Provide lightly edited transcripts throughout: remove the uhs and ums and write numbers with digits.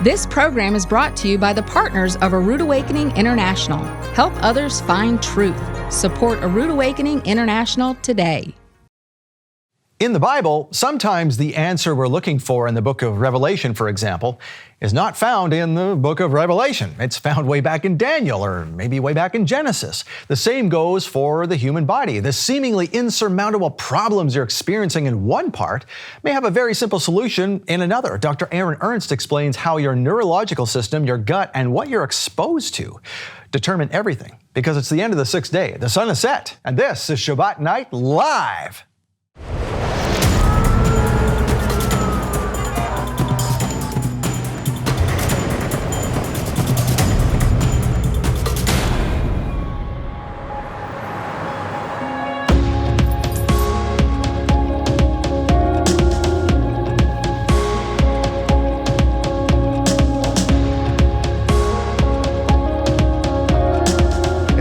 This program is brought to you by the partners of A Rood Awakening International. Help others find truth. Support A Rood Awakening International today. In the Bible, sometimes the answer we're looking for in the book of Revelation, for example, is not found in the book of Revelation. It's found way back in Daniel or maybe way back in Genesis. The same goes for the human body. The seemingly insurmountable problems you're experiencing in one part may have a very simple solution in another. Dr. Ernst explains how your neurological system, your gut, and what you're exposed to determine everything, because it's the end of the sixth day. The sun is set, and this is Shabbat Night Live.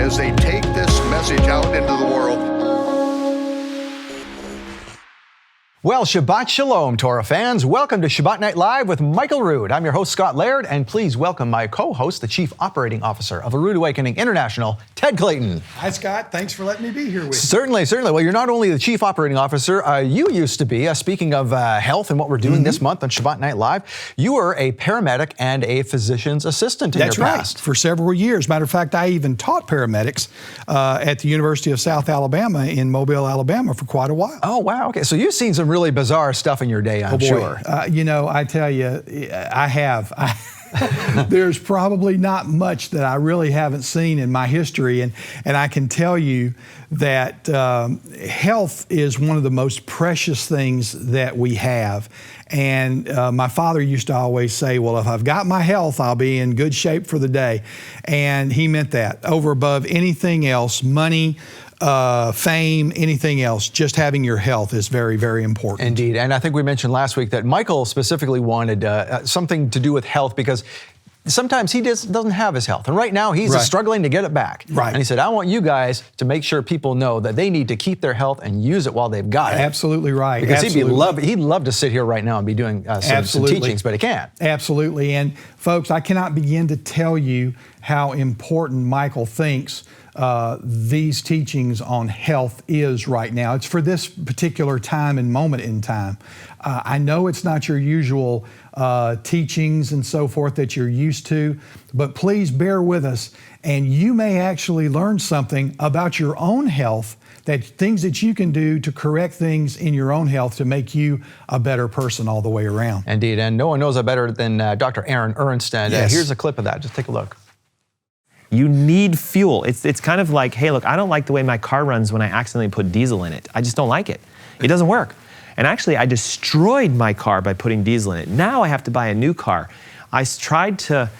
As they take this message out into the world. Well, Shabbat Shalom, Torah fans. Welcome to Shabbat Night Live with Michael Rood. I'm your host, Scott Laird, and please welcome my co-host, the Chief Operating Officer of A Rood Awakening International, Ted Clayton. Hi, Scott. Thanks for letting me be here with you. Certainly. Well, you're not only the Chief Operating Officer, you used to be, speaking of health and what we're doing this month on Shabbat Night Live, you were a paramedic and a physician's assistant in your past. That's right, for several years. Matter of fact, I even taught paramedics at the University of South Alabama in Mobile, Alabama for quite a while. Oh, wow. Okay. So you've seen some really bizarre stuff in your day, I'm sure. I tell you, I have. There's probably not much that I really haven't seen in my history, and I can tell you that health is one of the most precious things that we have. And my father used to always say, well, if I've got my health, I'll be in good shape for the day. And he meant that. Over above anything else, money, fame, anything else, just having your health is very, very important. Indeed. And I think we mentioned last week that Michael specifically wanted something to do with health because sometimes he doesn't have his health. And right now he's struggling to get it back. Right. And he said, I want you guys to make sure people know that they need to keep their health and use it while they've got it. Absolutely right. Because he'd love to sit here right now and be doing some teachings, but he can't. Absolutely. And folks, I cannot begin to tell you how important Michael thinks these teachings on health is right now. It's for this particular time and moment in time. I know it's not your usual teachings and so forth that you're used to, but please bear with us, and you may actually learn something about your own health, that things that you can do to correct things in your own health to make you a better person all the way around. Indeed, and no one knows that better than Dr. Ernst, and here's a clip of that. Just take a look. You need fuel. It's kind of like, hey, look, I don't like the way my car runs when I accidentally put diesel in it. I just don't like it. It doesn't work. And actually, I destroyed my car by putting diesel in it. Now I have to buy a new car. I tried to,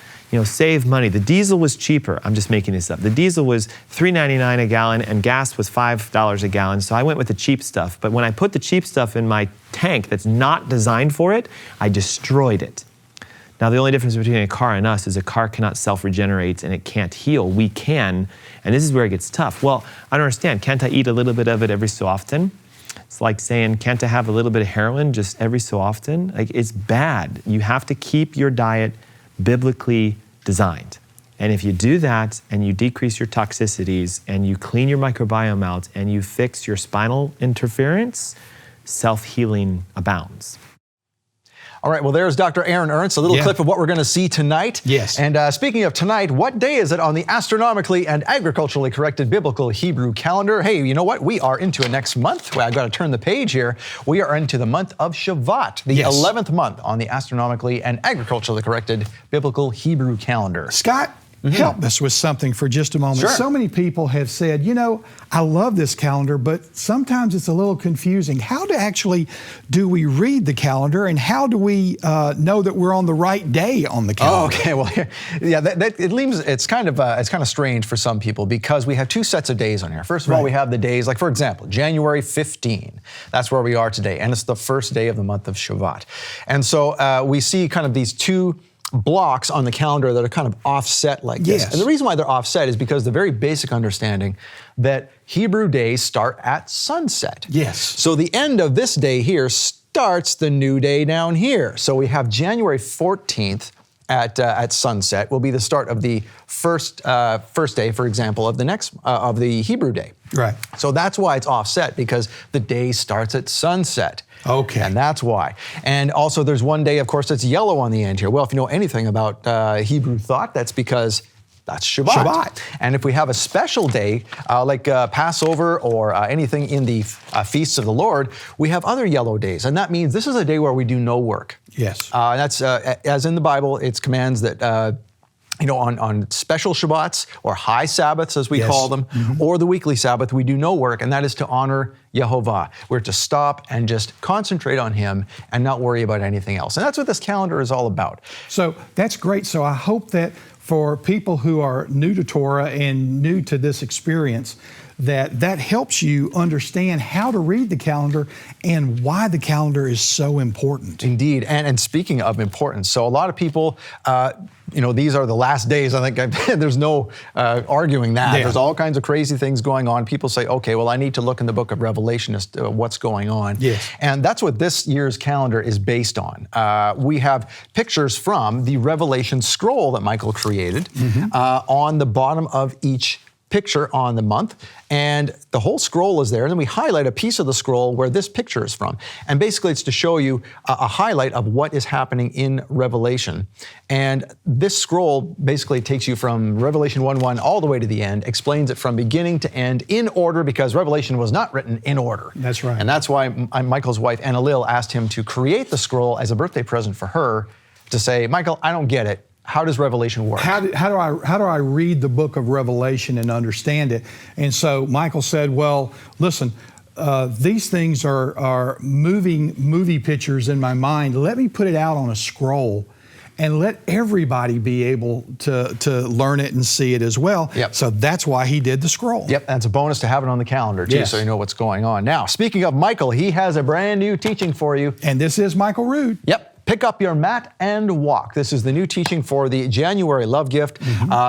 save money. The diesel was cheaper. I'm just making this up. The diesel was $3.99 a gallon and gas was $5 a gallon. So I went with the cheap stuff. But when I put the cheap stuff in my tank that's not designed for it, I destroyed it. Now, the only difference between a car and us is a car cannot self-regenerate and it can't heal. We can, and this is where it gets tough. Well, I don't understand. Can't I eat a little bit of it every so often? It's like saying, can't I have a little bit of heroin just every so often? Like, it's bad. You have to keep your diet biblically designed. And if you do that and you decrease your toxicities and you clean your microbiome out and you fix your spinal interference, self-healing abounds. All right, well, there's Dr. Ernst, a little clip of what we're going to see tonight. Yes. And speaking of tonight, what day is it on the astronomically and agriculturally corrected biblical Hebrew calendar? Hey, you know what? We are into a next month. Well, I've got to turn the page here. We are into the month of Shabbat, the 11th month on the astronomically and agriculturally corrected biblical Hebrew calendar. Scott, help us with something for just a moment. Sure. So many people have said, I love this calendar, but sometimes it's a little confusing. How do we read the calendar, and how do we know that we're on the right day on the calendar? Oh, okay. Well, it's kind of strange for some people because we have two sets of days on here. First of all, we have the days, like for example, January 15. That's where we are today, and it's the first day of the month of Shabbat. And so we see kind of these two blocks on the calendar that are kind of offset like this. Yes. And the reason why they're offset is because the very basic understanding that Hebrew days start at sunset. Yes. So the end of this day here starts the new day down here. So we have January 14th at sunset will be the start of the first day, for example, of the next of the Hebrew day. Right. So that's why it's offset, because the day starts at sunset. Okay. And that's why. And also there's one day, of course, that's yellow on the end here. Well, if you know anything about Hebrew thought, that's because that's Shabbat. And if we have a special day, like Passover or anything in the feasts of the Lord, we have other yellow days. And that means this is a day where we do no work. Yes. That's, as in the Bible, it's commands that, on special Shabbats or high Sabbaths, as we call them, or the weekly Sabbath, we do no work, and that is to honor Yehovah. We're to stop and just concentrate on Him and not worry about anything else. And that's what this calendar is all about. So that's great. So I hope that for people who are new to Torah and new to this experience, that helps you understand how to read the calendar and why the calendar is so important. Indeed. And speaking of importance, so a lot of people, these are the last days. I think there's no arguing that. Yeah. There's all kinds of crazy things going on. People say, okay, well, I need to look in the book of Revelation as to what's going on. Yes. And that's what this year's calendar is based on. We have pictures from the Revelation scroll that Michael created on the bottom of each picture on the month, and the whole scroll is there, and then we highlight a piece of the scroll where this picture is from. And basically it's to show you a highlight of what is happening in Revelation. And this scroll basically takes you from Revelation 1:1 all the way to the end, explains it from beginning to end in order, because Revelation was not written in order. That's right. And that's why Michael's wife, Anna Lil, asked him to create the scroll as a birthday present for her, to say, Michael, I don't get it. How does Revelation work? How do I read the book of Revelation and understand it? And so Michael said, well, listen, these things are moving movie pictures in my mind. Let me put it out on a scroll and let everybody be able to learn it and see it as well. Yep. So that's why he did the scroll. Yep, that's a bonus to have it on the calendar too, Yes. so you know what's going on. Now, speaking of Michael, he has a brand new teaching for you. And this is Michael Rood. Yep. Pick up your mat and walk. This is the new teaching for the January Love Gift.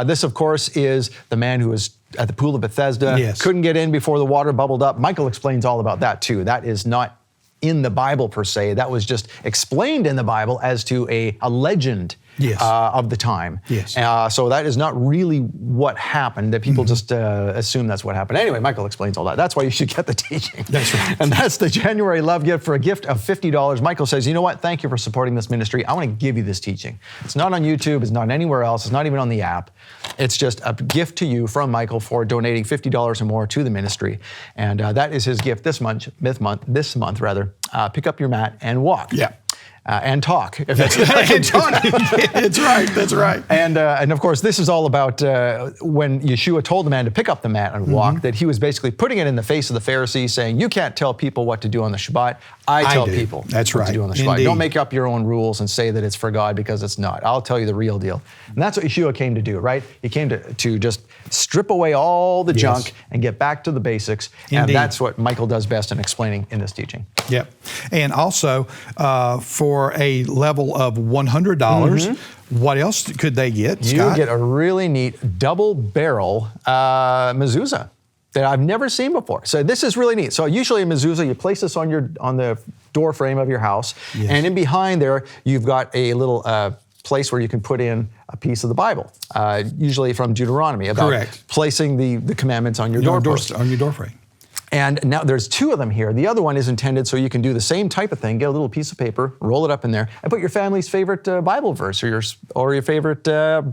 This, of course, is the man who was at the pool of Bethesda, Yes. couldn't get in before the water bubbled up. Michael explains all about that too. That is not in the Bible per se. That was just explained in the Bible as to a legend Yes. of the time. Yes. So that is not really what happened, that people just assume that's what happened. Anyway, Michael explains all that. That's why you should get the teaching. That's right. And that's the January Love Gift for a gift of $50. Michael says, you know what? Thank you for supporting this ministry. I want to give you this teaching. It's not on YouTube. It's not anywhere else. It's not even on the app. It's just a gift to you from Michael for donating $50 or more to the ministry. And that is his gift this month. Pick up your mat and walk. Yeah. And talk. If That's right. That's right. And of course, this is all about when Yeshua told the man to pick up the mat and walk, that he was basically putting it in the face of the Pharisees, saying, you can't tell people what to do on the Shabbat. I tell do. people That's what right. to do on the Shabbat. Indeed. Don't make up your own rules and say that it's for God, because it's not. I'll tell you the real deal. And that's what Yeshua came to do, right? He came to just strip away all the junk and get back to the basics. Indeed. And that's what Michael does best in explaining in this teaching. Yep. And also, for a level of $100, what else could they get, Scott? You get a really neat double barrel mezuzah that I've never seen before. So this is really neat. So usually a mezuzah, you place this on the door frame of your house, and in behind there, you've got a little place where you can put in a piece of the Bible, usually from Deuteronomy, about placing the commandments on your doorpost. On your doorframe. And now there's two of them here. The other one is intended so you can do the same type of thing, get a little piece of paper, roll it up in there, and put your family's favorite Bible verse or your favorite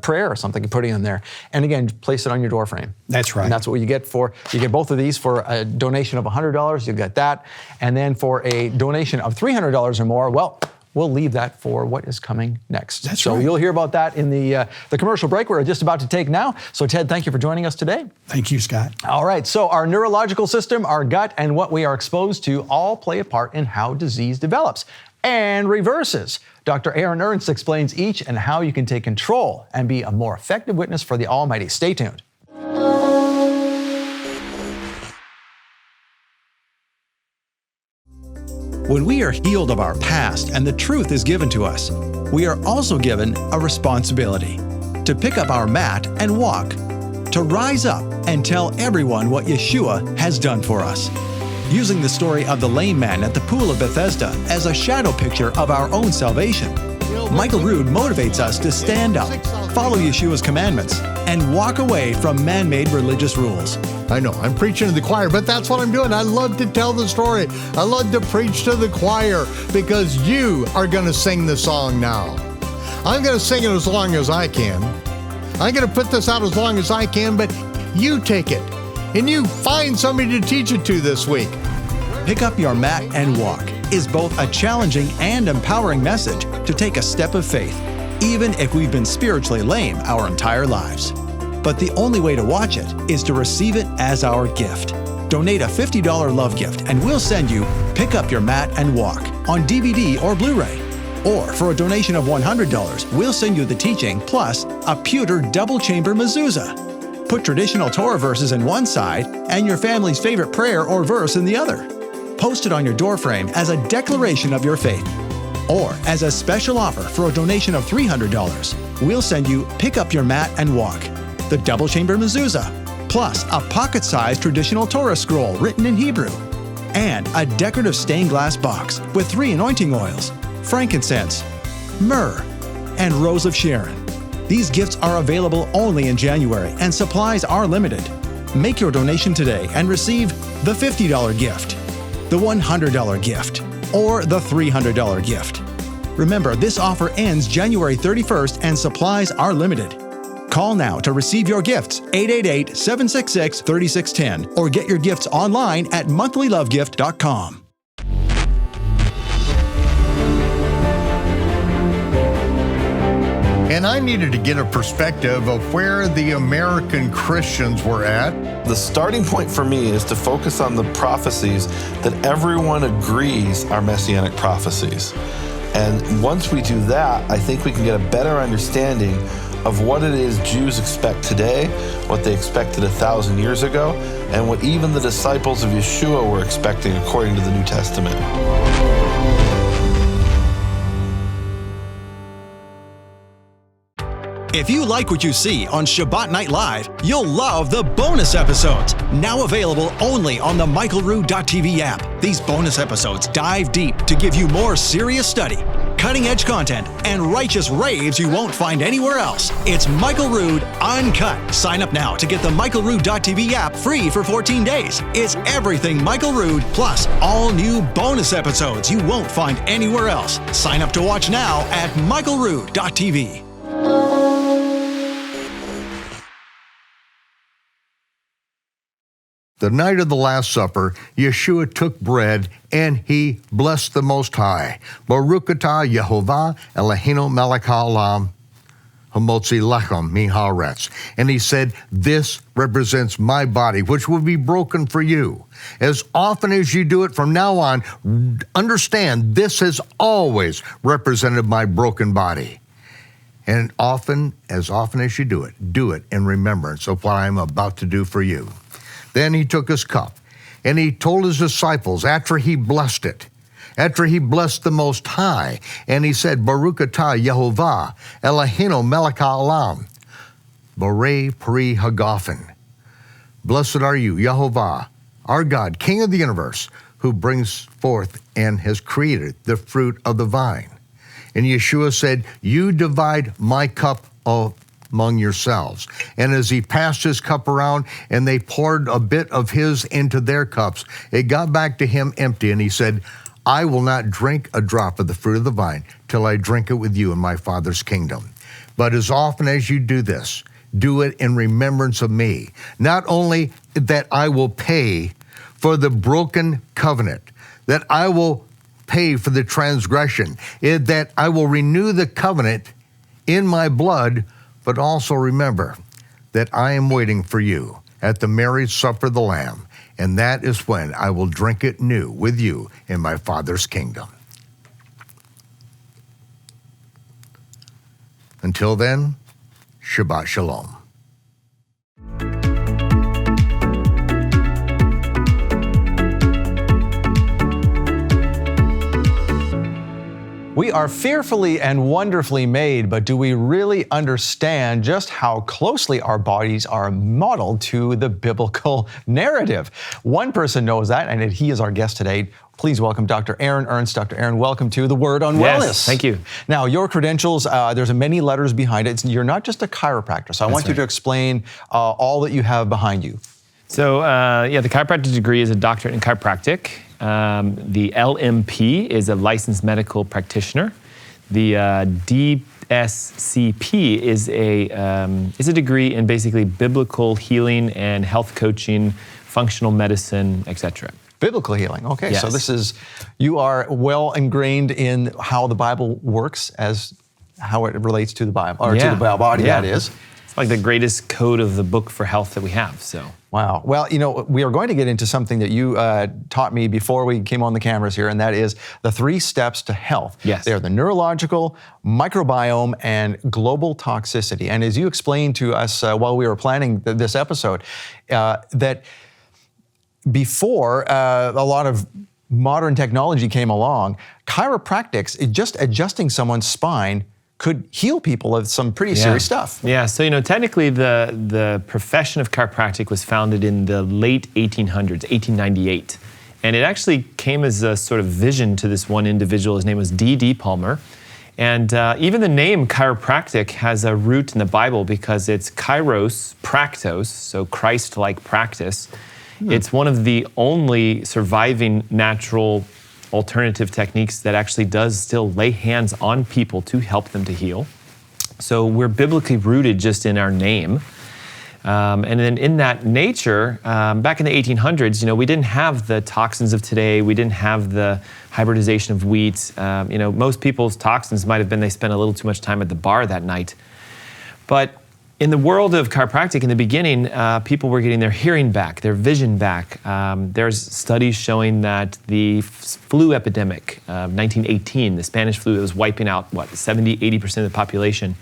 prayer or something, and put it in there. And again, place it on your doorframe. That's right. And that's what you get both of these for a donation of $100, you get that. And then for a donation of $300 or more, well, we'll leave that for what is coming next. That's so right. You'll hear about that in the commercial break we're just about to take now. So Ted, thank you for joining us today. Thank you, Scott. All right, so our neurological system, our gut, and what we are exposed to all play a part in how disease develops and reverses. Dr. Ernst explains each and how you can take control and be a more effective witness for the Almighty. Stay tuned. When we are healed of our past and the truth is given to us, we are also given a responsibility to pick up our mat and walk, to rise up and tell everyone what Yeshua has done for us. Using the story of the lame man at the pool of Bethesda as a shadow picture of our own salvation, Michael Rood motivates us to stand up, follow Yeshua's commandments, and walk away from man-made religious rules. I know, I'm preaching to the choir, but that's what I'm doing. I love to tell the story. I love to preach to the choir because you are going to sing the song now. I'm going to sing it as long as I can. I'm going to put this out as long as I can, but you take it and you find somebody to teach it to this week. Pick Up Your Mat and Walk is both a challenging and empowering message to take a step of faith, even if we've been spiritually lame our entire lives. But the only way to watch it is to receive it as our gift. Donate a $50 love gift and we'll send you Pick Up Your Mat and Walk on DVD or Blu-ray. Or for a donation of $100, we'll send you the teaching plus a pewter double-chamber mezuzah. Put traditional Torah verses in one side and your family's favorite prayer or verse in the other. Post it on your doorframe as a declaration of your faith. Or as a special offer for a donation of $300, we'll send you Pick Up Your Mat and Walk, the double-chamber mezuzah, plus a pocket-sized traditional Torah scroll written in Hebrew, and a decorative stained glass box with 3 anointing oils, frankincense, myrrh, and rose of Sharon. These gifts are available only in January, and supplies are limited. Make your donation today and receive the $50 gift, the $100 gift, or the $300 gift. Remember, this offer ends January 31st and supplies are limited. Call now to receive your gifts, 888-766-3610, or get your gifts online at monthlylovegift.com. And I needed to get a perspective of where the American Christians were at. The starting point for me is to focus on the prophecies that everyone agrees are messianic prophecies. And once we do that, I think we can get a better understanding of what it is Jews expect today, what they expected 1,000 years ago, and what even the disciples of Yeshua were expecting according to the New Testament. If you like what you see on Shabbat Night Live, you'll love the bonus episodes, now available only on the michaelrood.tv app. These bonus episodes dive deep to give you more serious study, cutting-edge content, and righteous raves you won't find anywhere else. It's Michael Rood Uncut. Sign up now to get the michaelrood.tv app free for 14 days. It's everything Michael Rood, plus all new bonus episodes you won't find anywhere else. Sign up to watch now at michaelrood.tv. The night of the Last Supper, Yeshua took bread and he blessed the Most High. Baruch atah Yehovah Eloheinu melech haolam hamotzi lechem miharetz. And he said, this represents my body, which will be broken for you. As often as you do it from now on, understand this has always represented my broken body. And as often as you do it in remembrance of what I'm about to do for you. Then he took his cup, and he told his disciples after he blessed it, after he blessed the Most High, and he said, Baruch atah Yehovah Eloheinu melech haolam, Borei Pri Hagafen. Blessed are you, Yehovah, our God, King of the universe, who brings forth and has created the fruit of the vine. And Yeshua said, you divide my cup among yourselves. And as he passed his cup around and they poured a bit of his into their cups, it got back to him empty. And he said, I will not drink a drop of the fruit of the vine till I drink it with you in my Father's kingdom. But as often as you do this, do it in remembrance of me. Not only that I will pay for the broken covenant, that I will pay for the transgression, that I will renew the covenant in my blood, but also remember that I am waiting for you at the marriage supper of the Lamb, and that is when I will drink it new with you in my Father's kingdom. Until then, Shabbat Shalom. We are fearfully and wonderfully made, but do we really understand just how closely our bodies are modeled to the biblical narrative? One person knows that, and he is our guest today, Please welcome Dr. Ernst. Dr. Aaron, welcome to The Word on Yes, Wellness. thank you. Now, your credentials, there's many letters behind it. You're not just a chiropractor, so I want you to explain all that you have behind you. So, the chiropractic degree is a doctorate in chiropractic. The LMP is a licensed medical practitioner. The DSCP is a degree in basically biblical healing and health coaching, functional medicine, etc. Biblical healing. Okay, Yes. so you are well ingrained in how the Bible works, as how it relates to the Bible, or to the body, that is. It's like the greatest code of the book for health that we have, so. Wow. Well, we are going to get into something that you taught me before we came on the cameras here, and that is the 3 steps to health. Yes. They are the neurological, microbiome, and global toxicity. And as you explained to us while we were planning this episode, that before a lot of modern technology came along, chiropractics, just adjusting someone's spine, could heal people of some pretty serious stuff. Yeah, so technically the profession of chiropractic was founded in the late 1800s, 1898. And it actually came as a sort of vision to this one individual. His name was D.D. Palmer. And even the name chiropractic has a root in the Bible because it's kairos, praktos, so Christ-like practice. It's one of the only surviving natural alternative techniques that actually does still lay hands on people to help them to heal. So we're biblically rooted just in our name. And then in that nature, back in the 1800s, we didn't have the toxins of today. We didn't have the hybridization of wheat. Most people's toxins might have been they spent a little too much time at the bar that night. But in the world of chiropractic, in the beginning, people were getting their hearing back, their vision back. There's studies showing that the flu epidemic of 1918, the Spanish flu that was wiping out, 70, 80% of the population,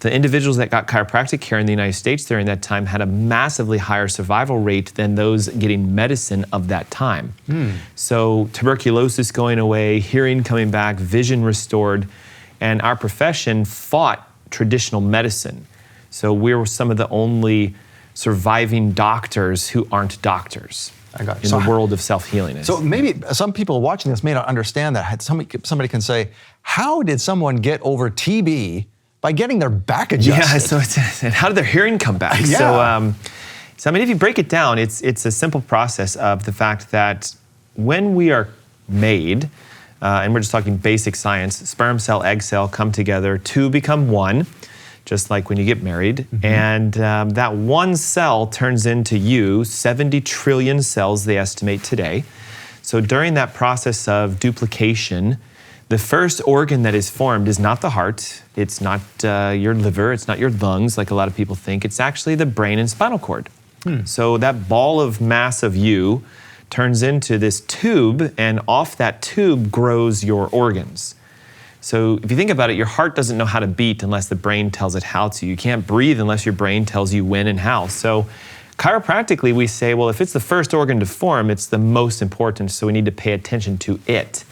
the individuals that got chiropractic care in the United States during that time had a massively higher survival rate than those getting medicine of that time. So tuberculosis going away, hearing coming back, vision restored, and our profession fought traditional medicine. So we're some of the only surviving doctors who aren't doctors in the world of self-healing. So maybe some people watching this may not understand that. Somebody can say, how did someone get over TB by getting their back adjusted? Yeah, and how did their hearing come back? Yeah. So if you break it down, it's a simple process of the fact that when we are made, and we're just talking basic science, sperm cell, egg cell come together to become one, just like when you get married. And that one cell turns into 70 trillion cells, they estimate today. So during that process of duplication, the first organ that is formed is not the heart, it's not your liver, it's not your lungs, like a lot of people think. It's actually the brain and spinal cord. So that ball of mass of you turns into this tube, and off that tube grows your organs. So if you think about it, your heart doesn't know how to beat unless the brain tells it how to. You can't breathe unless your brain tells you when and how. So chiropractically, we say, well, if it's the first organ to form, it's the most important, so we need to pay attention to it.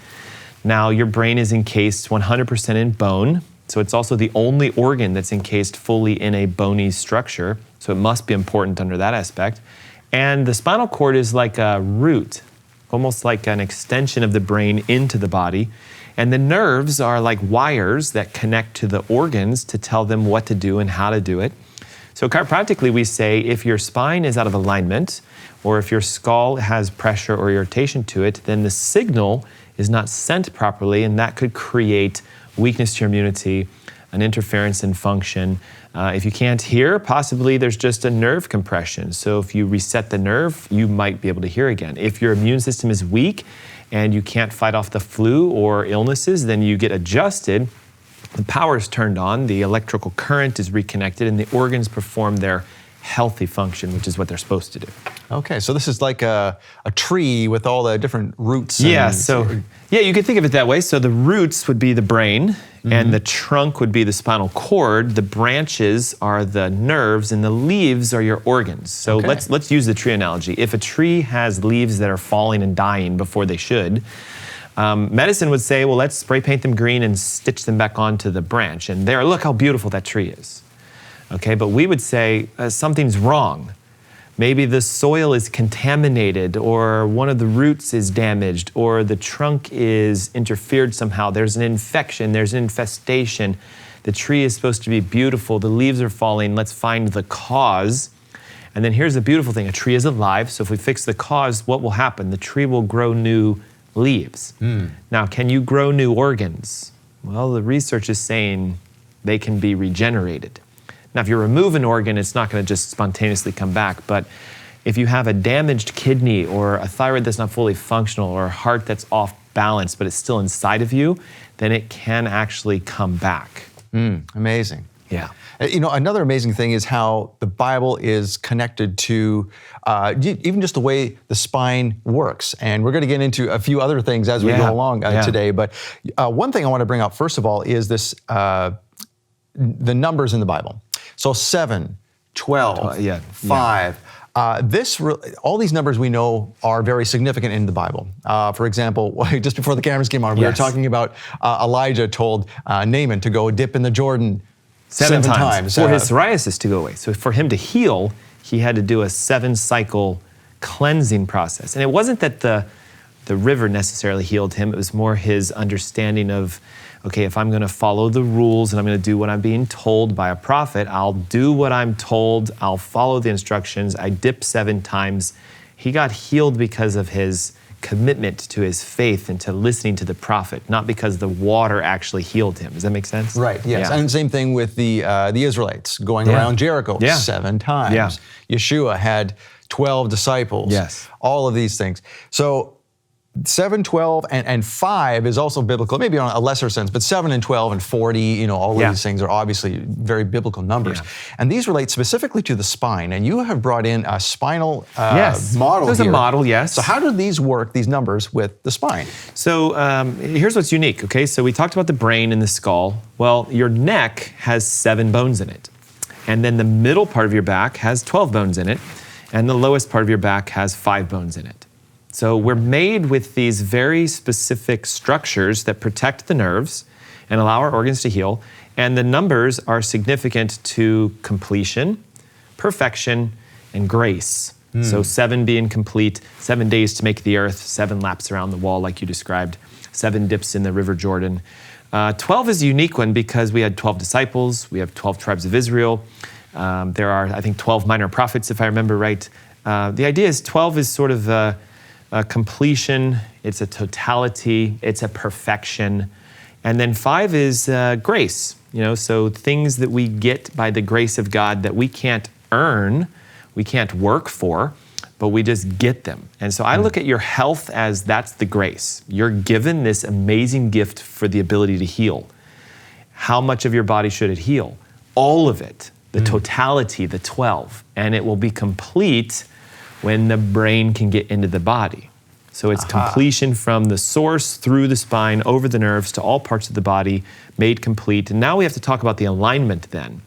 Now, your brain is encased 100% in bone, so it's also the only organ that's encased fully in a bony structure, so it must be important under that aspect. And the spinal cord is like a root, almost like an extension of the brain into the body. And the nerves are like wires that connect to the organs to tell them what to do and how to do it. So chiropractically, we say if your spine is out of alignment, or if your skull has pressure or irritation to it, then the signal is not sent properly, and that could create weakness to your immunity, an interference in function. If you can't hear, possibly there's just a nerve compression. So if you reset the nerve, you might be able to hear again. If your immune system is weak and you can't fight off the flu or illnesses, then you get adjusted, the power is turned on, the electrical current is reconnected, and the organs perform their healthy function, which is what they're supposed to do. Okay, so this is like a tree with all the different roots. Yeah, you could think of it that way. So the roots would be the brain, and the trunk would be the spinal cord. The branches are the nerves, and the leaves are your organs. So let's use the tree analogy. If a tree has leaves that are falling and dying before they should, medicine would say, well, let's spray paint them green and stitch them back onto the branch. And there, look how beautiful that tree is. Okay, but we would say something's wrong. Maybe the soil is contaminated, or one of the roots is damaged, or the trunk is interfered somehow. There's an infection, there's an infestation. The tree is supposed to be beautiful, the leaves are falling. Let's find the cause. And then here's the beautiful thing, a tree is alive, so if we fix the cause, what will happen? The tree will grow new leaves. Now, can you grow new organs? Well, the research is saying they can be regenerated. Now, if you remove an organ, it's not going to just spontaneously come back, but if you have a damaged kidney or a thyroid that's not fully functional or a heart that's off balance, but it's still inside of you, then it can actually come back. Amazing. Yeah. You know, another amazing thing is how the Bible is connected to even just the way the spine works. And we're going to get into a few other things as we go along today. But one thing I want to bring up, first of all, is this the numbers in the Bible. So 7, 12, 5. All these numbers we know are very significant in the Bible. For example, just before the cameras came on, we were talking about Elijah told Naaman to go dip in the Jordan 7 times. For his psoriasis to go away. So for him to heal, he had to do a 7-cycle cleansing process. And it wasn't that the river necessarily healed him. It was more his understanding of, okay, if I'm going to follow the rules and I'm going to do what I'm being told by a prophet, I'll do what I'm told. I'll follow the instructions. I dip 7 times. He got healed because of his commitment to his faith and to listening to the prophet, not because the water actually healed him. Does that make sense? Right, yes. Yeah. And same thing with the Israelites going around Jericho 7 times. Yeah. Yeshua had 12 disciples. Yes. All of these things. So 7, 12, and 5 is also biblical, maybe on a lesser sense, but 7 and 12 and 40, all of these things are obviously very biblical numbers. Yeah. And these relate specifically to the spine, and you have brought in a spinal model There's here. a model, yes. So how do these work, these numbers, with the spine? So here's what's unique, okay? So we talked about the brain and the skull. Well, your neck has 7 bones in it. And then the middle part of your back has 12 bones in it. And the lowest part of your back has 5 bones in it. So we're made with these very specific structures that protect the nerves and allow our organs to heal. And the numbers are significant to completion, perfection, and grace. So 7 being complete, 7 days to make the earth, 7 laps around the wall like you described, 7 dips in the River Jordan. 12 is a unique one because we had 12 disciples, we have 12 tribes of Israel. There are, I think, 12 minor prophets, if I remember right. The idea is 12 is sort of a completion, it's a totality, it's a perfection. And then 5 is grace, so things that we get by the grace of God that we can't earn, we can't work for, but we just get them. And so I look at your health as that's the grace. You're given this amazing gift for the ability to heal. How much of your body should it heal? All of it, the totality, the 12, and it will be complete when the brain can get into the body. So it's completion from the source through the spine, over the nerves to all parts of the body, made complete. And now we have to talk about the alignment then.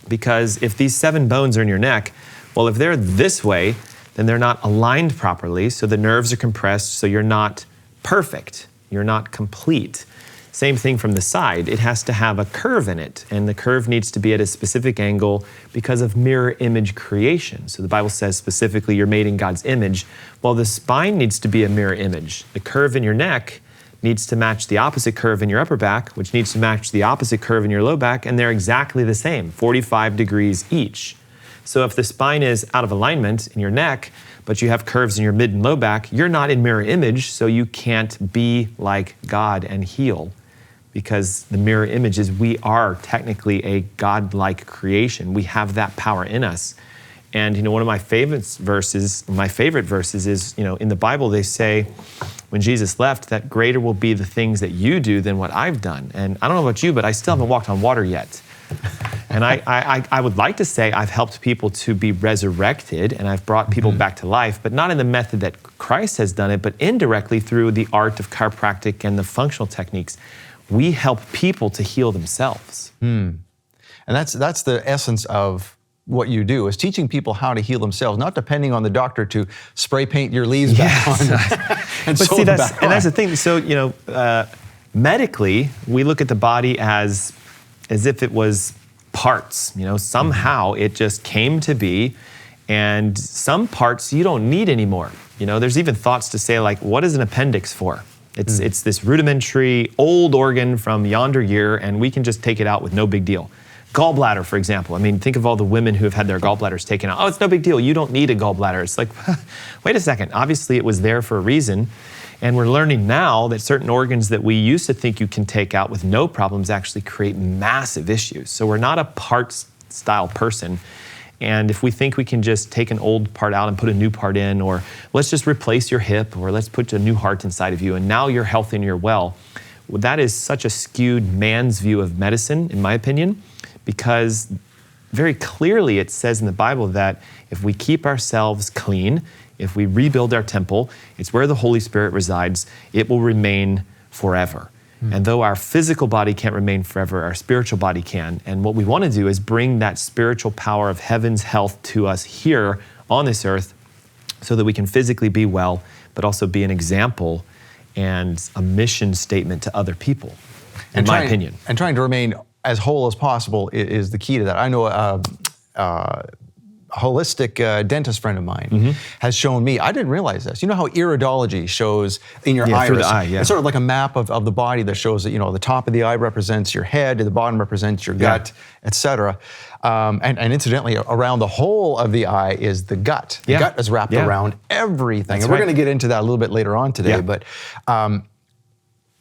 Because if these 7 bones are in your neck, well, if they're this way, then they're not aligned properly, so the nerves are compressed, so you're not perfect, you're not complete. Same thing from the side. It has to have a curve in it, and the curve needs to be at a specific angle because of mirror image creation. So the Bible says specifically you're made in God's image. Well, the spine needs to be a mirror image. The curve in your neck needs to match the opposite curve in your upper back, which needs to match the opposite curve in your low back, and they're exactly the same, 45 degrees each. So if the spine is out of alignment in your neck, but you have curves in your mid and low back, you're not in mirror image, so you can't be like God and heal. Because the mirror image is we are technically a God-like creation. We have that power in us. And one of my favorite verses is, in the Bible they say when Jesus left that greater will be the things that you do than what I've done. And I don't know about you, but I still haven't walked on water yet. And I would like to say I've helped people to be resurrected and I've brought people back to life, but not in the method that Christ has done it, but indirectly through the art of chiropractic and the functional techniques. We help people to heal themselves. And that's the essence of what you do, is teaching people how to heal themselves, not depending on the doctor to spray paint your leaves back on and sew them back on. And that's the thing. So, medically, we look at the body as if it was parts. Somehow it just came to be, And some parts you don't need anymore. You know, there's even thoughts to say like, what is an appendix for? It's this rudimentary old organ from yonder year, and we can just take it out with no big deal. Gallbladder, for example. I mean, think of all the women who have had their gallbladders taken out. Oh, it's no big deal. You don't need a gallbladder. It's like, wait a second. Obviously, it was there for a reason. And we're learning now that certain organs that we used to think you can take out with no problems actually create massive issues. So we're not a parts-style person. And if we think we can just take an old part out and put a new part in, or let's just replace your hip, or let's put a new heart inside of you, and now you're healthy and you're well, that is such a skewed man's view of medicine, in my opinion, because very clearly it says in the Bible that if we keep ourselves clean, if we rebuild our temple, it's where the Holy Spirit resides, it will remain forever. And though our physical body can't remain forever, our spiritual body can. And what we want to do is bring that spiritual power of heaven's health to us here on this earth so that we can physically be well, but also be an example and a mission statement to other people, in my opinion. And trying to remain as whole as possible is the key to that. I know a holistic dentist friend of mine has shown me, I didn't realize this, you know how iridology shows in your iris? Through the eye, yeah. It's sort of like a map of the body that shows that, you know, the top of the eye represents your head, the bottom represents your gut, etc. And incidentally, around the whole of the eye is the gut. The gut is wrapped around everything. That's and we're going to get into that a little bit later on today, but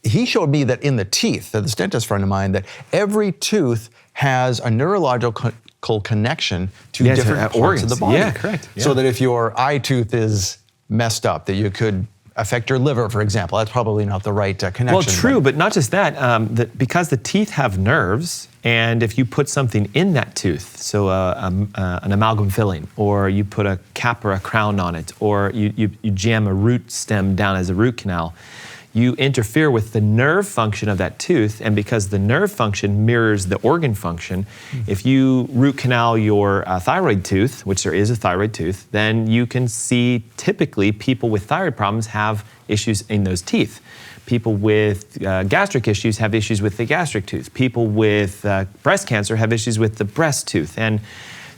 he showed me that in the teeth, this dentist friend of mine, that every tooth has a neurological connection to different parts of the body. Yeah, correct. Yeah. So that if your eye tooth is messed up, that you could affect your liver, for example. That's probably not the right connection. Well, true, but not just that, that because the teeth have nerves, and if you put something in that tooth, so an amalgam filling, or you put a cap or a crown on it, or you jam a root stem down as a root canal, you interfere with the nerve function of that tooth, and because the nerve function mirrors the organ function, if you root canal your thyroid tooth, which there is a thyroid tooth, then you can see typically people with thyroid problems have issues in those teeth. People with gastric issues have issues with the gastric tooth. People with breast cancer have issues with the breast tooth. And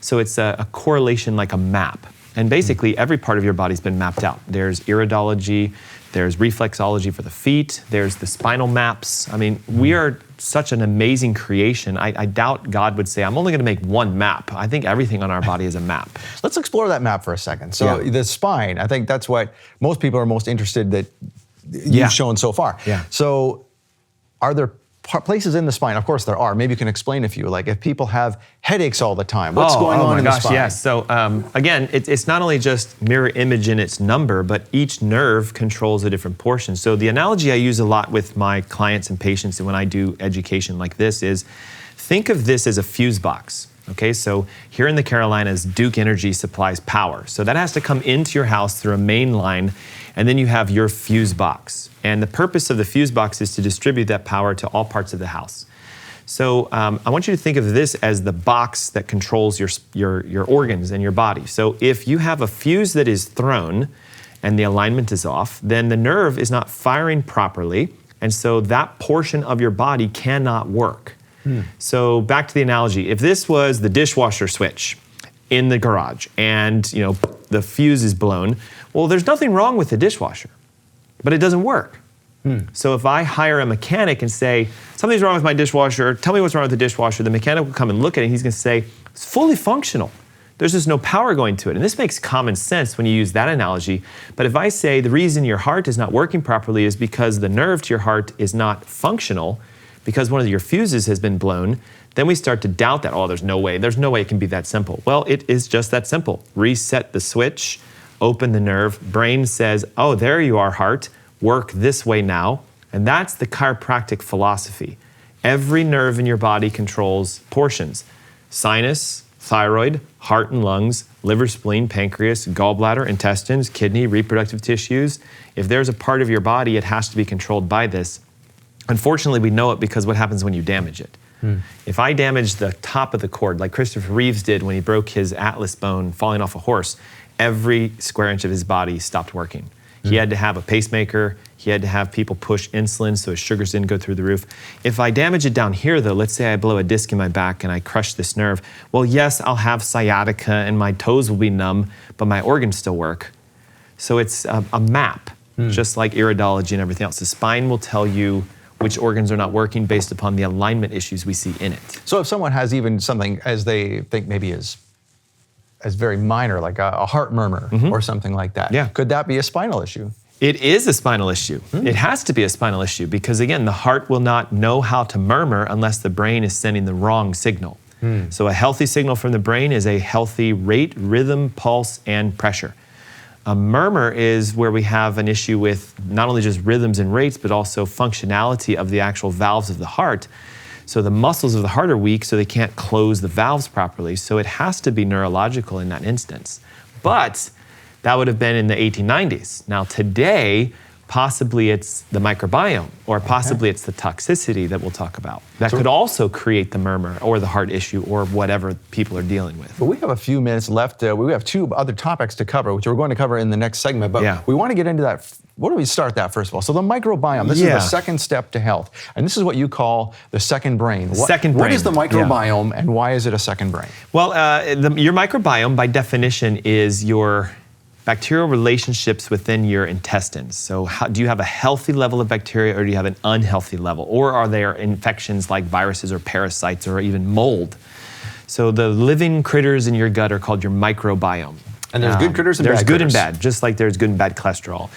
so it's a correlation like a map. And basically every part of your body's been mapped out. There's iridology, there's reflexology for the feet, there's the spinal maps. I mean, we are such an amazing creation. I doubt God would say, I'm only gonna make one map. I think everything on our body is a map. Let's explore that map for a second. So the spine, I think that's what most people are most interested that you've shown so far. So are there places in the spine? Of course there are. Maybe you can explain a few. Like if people have headaches all the time, what's going on in the spine? Yes. So again, it's not only just mirror image in its number, but each nerve controls a different portion. So the analogy I use a lot with my clients and patients and when I do education like this is, think of this as a fuse box. Okay, so here in the Carolinas, Duke Energy supplies power. So that has to come into your house through a main line, and then you have your fuse box. And the purpose of the fuse box is to distribute that power to all parts of the house. So I want you to think of this as the box that controls your organs and your body. So if you have a fuse that is thrown and the alignment is off, then the nerve is not firing properly, and so that portion of your body cannot work. So back to the analogy, if this was the dishwasher switch in the garage and the fuse is blown, well, there's nothing wrong with the dishwasher, but it doesn't work. So if I hire a mechanic and say, something's wrong with my dishwasher, tell me what's wrong with the dishwasher, the mechanic will come and look at it and he's gonna say, it's fully functional. There's just no power going to it. And this makes common sense when you use that analogy. But if I say the reason your heart is not working properly is because the nerve to your heart is not functional, because one of your fuses has been blown, then we start to doubt that, there's no way it can be that simple. Well, it is just that simple. Reset the switch, open the nerve, brain says, there you are, heart, work this way now. And that's the chiropractic philosophy. Every nerve in your body controls portions: sinus, thyroid, heart and lungs, liver, spleen, pancreas, gallbladder, intestines, kidney, reproductive tissues. If there's a part of your body, it has to be controlled by this. Unfortunately, we know it because what happens when you damage it. If I damage the top of the cord, like Christopher Reeves did when he broke his atlas bone falling off a horse, every square inch of his body stopped working. He had to have a pacemaker, He had to have people push insulin so his sugars didn't go through the roof. If I damage it down here, though, let's say I blow a disc in my back and I crush this nerve, well, yes, I'll have sciatica and my toes will be numb, but my organs still work. So it's a map, just like iridology and everything else. The spine will tell you which organs are not working based upon the alignment issues we see in it. So if someone has even something as they think maybe is as very minor, like a heart murmur or something like that, could that be a spinal issue? It is a spinal issue. It has to be a spinal issue because, again, the heart will not know how to murmur unless the brain is sending the wrong signal. So a healthy signal from the brain is a healthy rate, rhythm, pulse, and pressure. A murmur is where we have an issue with not only just rhythms and rates, but also functionality of the actual valves of the heart. So the muscles of the heart are weak, so they can't close the valves properly. So it has to be neurological in that instance. But that would have been in the 1890s. Now today, possibly it's the microbiome, or possibly it's the toxicity that we'll talk about. That could also create the murmur or the heart issue or whatever people are dealing with. But we have a few minutes left. We have two other topics to cover, which we're going to cover in the next segment. But we want to get into that. Where do we start that first of all? So the microbiome, this is the second step to health. And this is what you call the second brain. What is the microbiome and why is it a second brain? Well, your microbiome by definition is your bacterial relationships within your intestines. So do you have a healthy level of bacteria or do you have an unhealthy level? Or are there infections like viruses or parasites or even mold? So the living critters in your gut are called your microbiome. And there's good critters and bad critters. There's good and bad, just like there's good and bad cholesterol.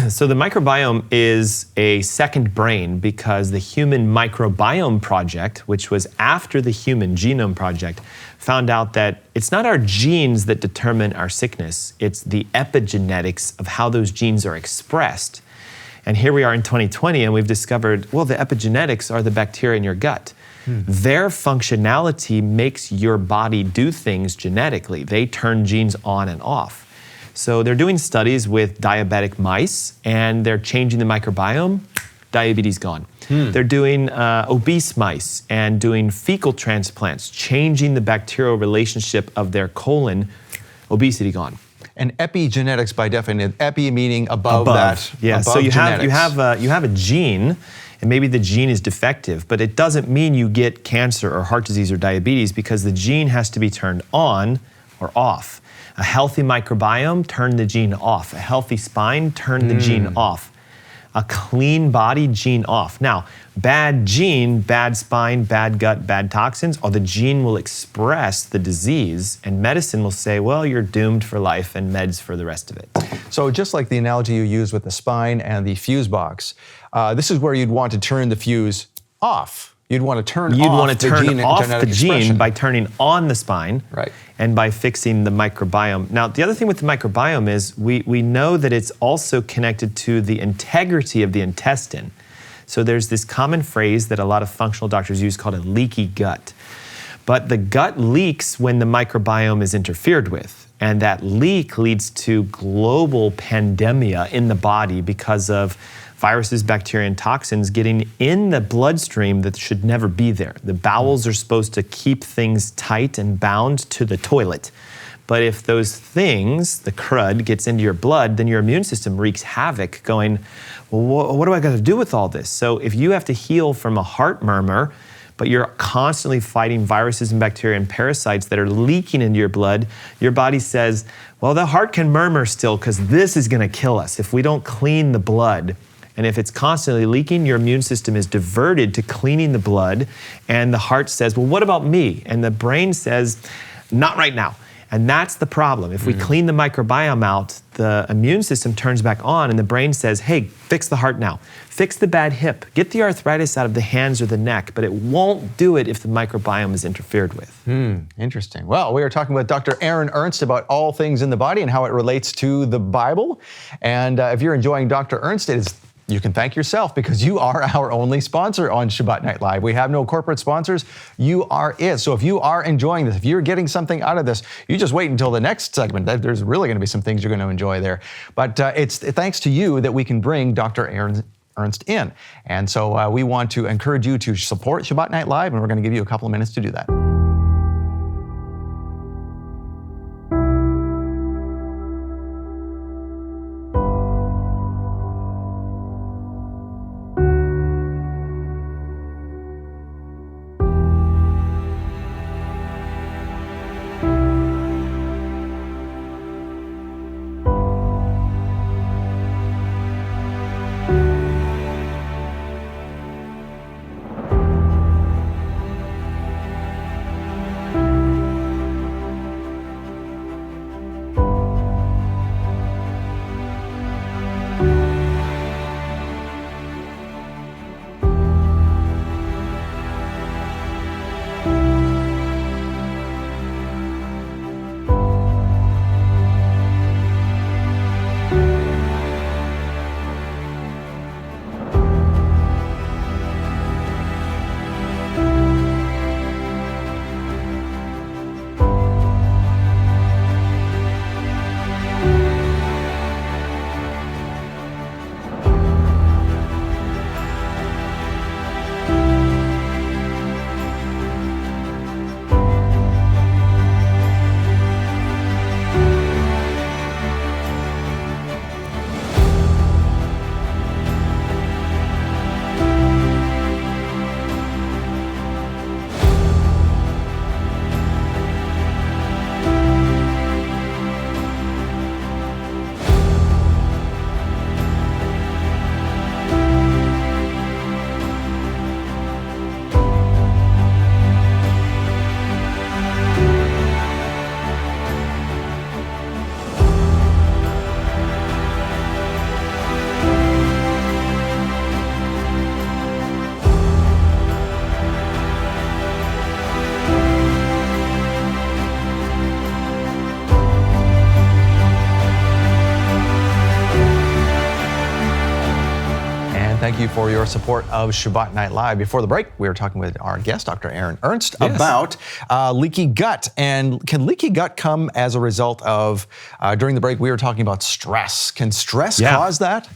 So the microbiome is a second brain because the Human Microbiome Project, which was after the Human Genome Project, found out that it's not our genes that determine our sickness, it's the epigenetics of how those genes are expressed. And here we are in 2020 and we've discovered, well, the epigenetics are the bacteria in your gut. Their functionality makes your body do things genetically. They turn genes on and off. So they're doing studies with diabetic mice and they're changing the microbiome, diabetes gone. They're doing obese mice and doing fecal transplants, changing the bacterial relationship of their colon, obesity gone. And epigenetics by definition, epi meaning above that. Yeah, above so you genetics. have a gene, and maybe the gene is defective, but it doesn't mean you get cancer or heart disease or diabetes because the gene has to be turned on or off. A healthy microbiome, turn the gene off. A healthy spine, turn the gene off. A clean body, gene off. Now, bad gene, bad spine, bad gut, bad toxins, or the gene will express the disease, and medicine will say, well, you're doomed for life and meds for the rest of it. So just like the analogy you use with the spine and the fuse box, this is where you'd want to turn the fuse off. You'd want to turn off the gene by turning on the spine right. and by fixing the microbiome. Now, the other thing with the microbiome is we know that it's also connected to the integrity of the intestine. So there's this common phrase that a lot of functional doctors use called a leaky gut. But the gut leaks when the microbiome is interfered with. And that leak leads to global pandemia in the body because of viruses, bacteria, and toxins getting in the bloodstream that should never be there. The bowels are supposed to keep things tight and bound to the toilet. But if those things, the crud, gets into your blood, then your immune system wreaks havoc going, well, what do I got to do with all this? So if you have to heal from a heart murmur, but you're constantly fighting viruses and bacteria and parasites that are leaking into your blood, your body says, well, the heart can murmur still because this is going to kill us if we don't clean the blood. And if it's constantly leaking, your immune system is diverted to cleaning the blood, and the heart says, well, what about me? And the brain says, not right now. And that's the problem. If we clean the microbiome out, the immune system turns back on, and the brain says, hey, fix the heart now. Fix the bad hip. Get the arthritis out of the hands or the neck, but it won't do it if the microbiome is interfered with. Interesting. Well, we are talking with Dr. Ernst about all things in the body and how it relates to the Bible. And if you're enjoying Dr. Ernst, you can thank yourself because you are our only sponsor on Shabbat Night Live. We have no corporate sponsors. You are it. So if you are enjoying this, if you're getting something out of this, you just wait until the next segment. There's really going to be some things you're going to enjoy there. But it's thanks to you that we can bring Dr. Ernst in. And so we want to encourage you to support Shabbat Night Live, and we're going to give you a couple of minutes to do that. you for your support of Shabbat Night Live. Before the break, we were talking with our guest, Dr. Ernst, about leaky gut. And can leaky gut come as a result of, during the break, we were talking about stress. Can stress cause that?